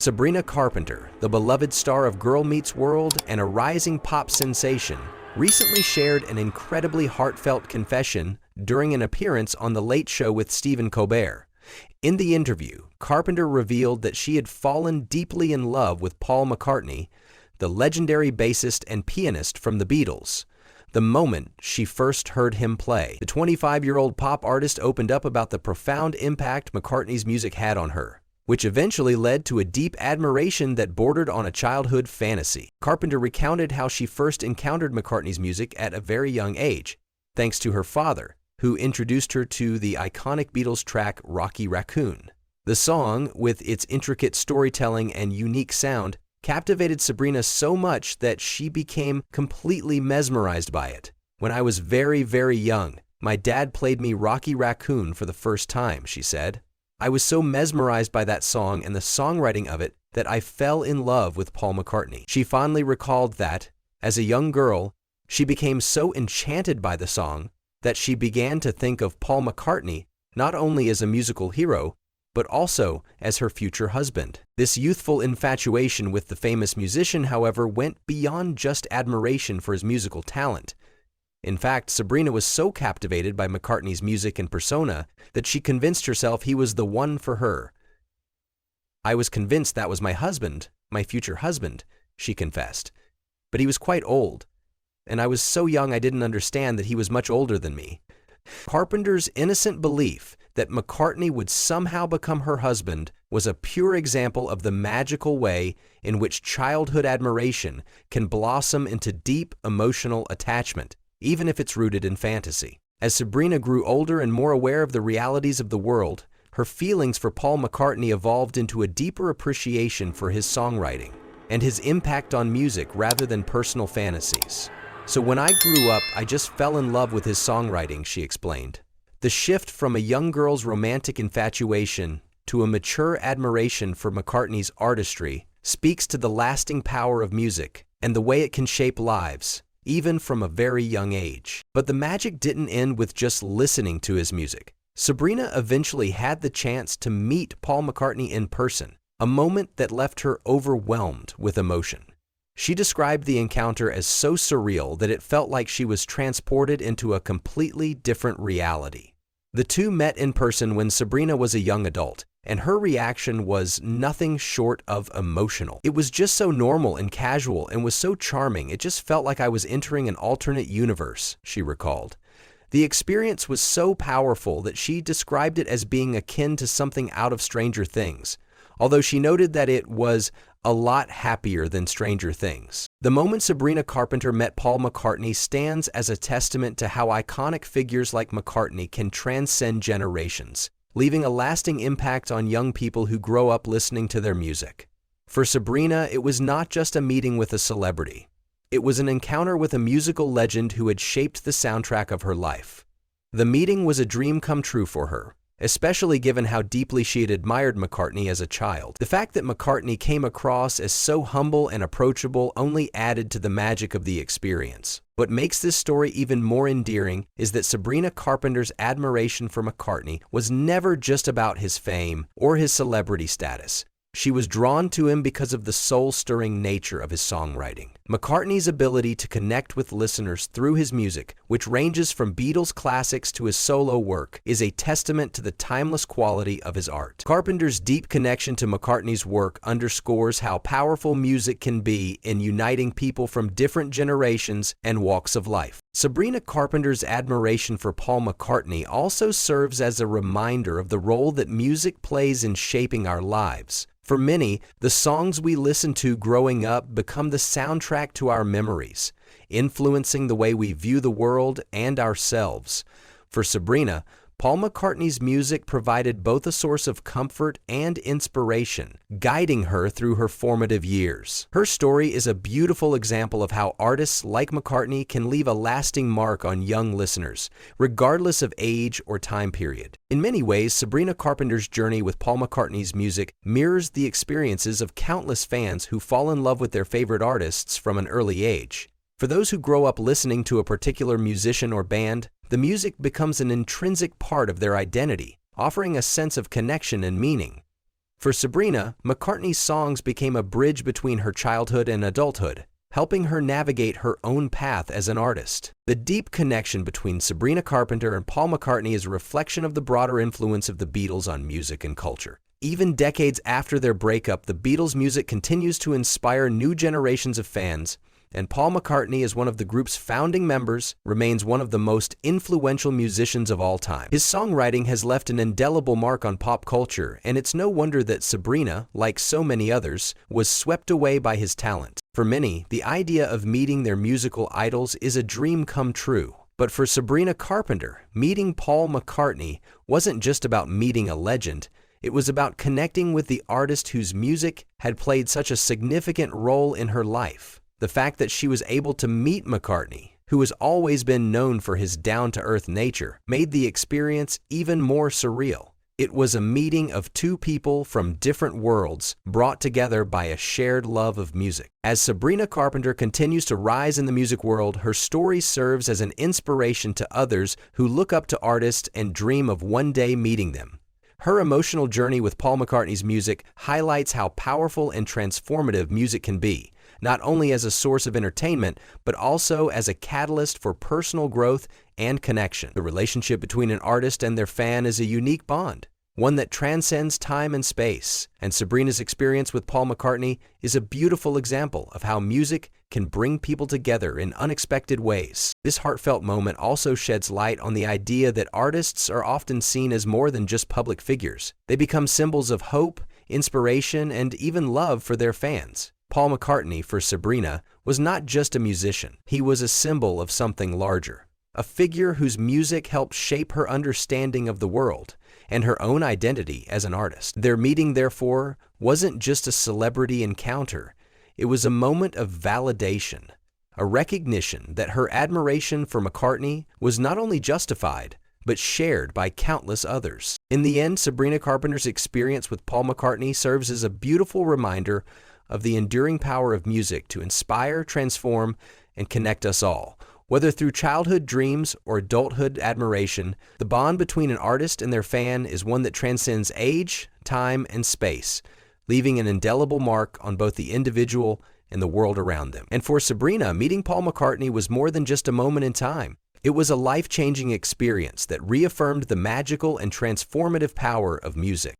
Sabrina Carpenter, the beloved star of Girl Meets World and a rising pop sensation, recently shared an incredibly heartfelt confession during an appearance on The Late Show with Stephen Colbert. In the interview, Carpenter revealed that she had fallen deeply in love with Paul McCartney, the legendary bassist and pianist from the Beatles, the moment she first heard him play. The 25-year-old pop artist opened up about the profound impact McCartney's music had on her, which eventually led to a deep admiration that bordered on a childhood fantasy. Carpenter recounted how she first encountered McCartney's music at a very young age, thanks to her father, who introduced her to the iconic Beatles track Rocky Raccoon. The song, with its intricate storytelling and unique sound, captivated Sabrina so much that she became completely mesmerized by it. "When I was very, very young, my dad played me Rocky Raccoon for the first time," she said. "I was so mesmerized by that song and the songwriting of it that I fell in love with Paul McCartney." She fondly recalled that, as a young girl, she became so enchanted by the song that she began to think of Paul McCartney not only as a musical hero, but also as her future husband. This youthful infatuation with the famous musician, however, went beyond just admiration for his musical talent. In fact, Sabrina was so captivated by McCartney's music and persona that she convinced herself he was the one for her. "I was convinced that was my husband, my future husband," she confessed. "But he was quite old, and I was so young I didn't understand that he was much older than me." Carpenter's innocent belief that McCartney would somehow become her husband was a pure example of the magical way in which childhood admiration can blossom into deep emotional attachment, even if it's rooted in fantasy. As Sabrina grew older and more aware of the realities of the world, her feelings for Paul McCartney evolved into a deeper appreciation for his songwriting and his impact on music rather than personal fantasies. "So when I grew up, I just fell in love with his songwriting," she explained. The shift from a young girl's romantic infatuation to a mature admiration for McCartney's artistry speaks to the lasting power of music and the way it can shape lives, even from a very young age. But the magic didn't end with just listening to his music. Sabrina eventually had the chance to meet Paul McCartney in person, a moment that left her overwhelmed with emotion. She described the encounter as so surreal that it felt like she was transported into a completely different reality. The two met in person when Sabrina was a young adult, and her reaction was nothing short of emotional. "It was just so normal and casual and was so charming, it just felt like I was entering an alternate universe," she recalled. The experience was so powerful that she described it as being akin to something out of Stranger Things, although she noted that it was a lot happier than Stranger Things. The moment Sabrina Carpenter met Paul McCartney stands as a testament to how iconic figures like McCartney can transcend generations, leaving a lasting impact on young people who grow up listening to their music. For Sabrina, it was not just a meeting with a celebrity. It was an encounter with a musical legend who had shaped the soundtrack of her life. The meeting was a dream come true for her, especially given how deeply she had admired McCartney as a child. The fact that McCartney came across as so humble and approachable only added to the magic of the experience. What makes this story even more endearing is that Sabrina Carpenter's admiration for McCartney was never just about his fame or his celebrity status. She was drawn to him because of the soul-stirring nature of his songwriting. McCartney's ability to connect with listeners through his music, which ranges from Beatles classics to his solo work, is a testament to the timeless quality of his art. Carpenter's deep connection to McCartney's work underscores how powerful music can be in uniting people from different generations and walks of life. Sabrina Carpenter's admiration for Paul McCartney also serves as a reminder of the role that music plays in shaping our lives. For many, the songs we listen to growing up become the soundtrack to our memories, influencing the way we view the world and ourselves. For Sabrina, Paul McCartney's music provided both a source of comfort and inspiration, guiding her through her formative years. Her story is a beautiful example of how artists like McCartney can leave a lasting mark on young listeners, regardless of age or time period. In many ways, Sabrina Carpenter's journey with Paul McCartney's music mirrors the experiences of countless fans who fall in love with their favorite artists from an early age. For those who grow up listening to a particular musician or band, the music becomes an intrinsic part of their identity, offering a sense of connection and meaning. For Sabrina, McCartney's songs became a bridge between her childhood and adulthood, helping her navigate her own path as an artist. The deep connection between Sabrina Carpenter and Paul McCartney is a reflection of the broader influence of the Beatles on music and culture. Even decades after their breakup, the Beatles' music continues to inspire new generations of fans, and Paul McCartney, as one of the group's founding members, remains one of the most influential musicians of all time. His songwriting has left an indelible mark on pop culture, and it's no wonder that Sabrina, like so many others, was swept away by his talent. For many, the idea of meeting their musical idols is a dream come true. But for Sabrina Carpenter, meeting Paul McCartney wasn't just about meeting a legend. It was about connecting with the artist whose music had played such a significant role in her life. The fact that she was able to meet McCartney, who has always been known for his down-to-earth nature, made the experience even more surreal. It was a meeting of two people from different worlds brought together by a shared love of music. As Sabrina Carpenter continues to rise in the music world, her story serves as an inspiration to others who look up to artists and dream of one day meeting them. Her emotional journey with Paul McCartney's music highlights how powerful and transformative music can be, not only as a source of entertainment, but also as a catalyst for personal growth and connection. The relationship between an artist and their fan is a unique bond, one that transcends time and space, and Sabrina's experience with Paul McCartney is a beautiful example of how music can bring people together in unexpected ways. This heartfelt moment also sheds light on the idea that artists are often seen as more than just public figures. They become symbols of hope, inspiration, and even love for their fans. Paul McCartney, for Sabrina, was not just a musician. He was a symbol of something larger, a figure whose music helped shape her understanding of the world and her own identity as an artist. Their meeting, therefore, wasn't just a celebrity encounter. It was a moment of validation, a recognition that her admiration for McCartney was not only justified, but shared by countless others. In the end, Sabrina Carpenter's experience with Paul McCartney serves as a beautiful reminder of the enduring power of music to inspire, transform, and connect us all. Whether through childhood dreams or adulthood admiration, the bond between an artist and their fan is one that transcends age, time, and space, leaving an indelible mark on both the individual and the world around them. And for Sabrina, meeting Paul McCartney was more than just a moment in time. It was a life-changing experience that reaffirmed the magical and transformative power of music.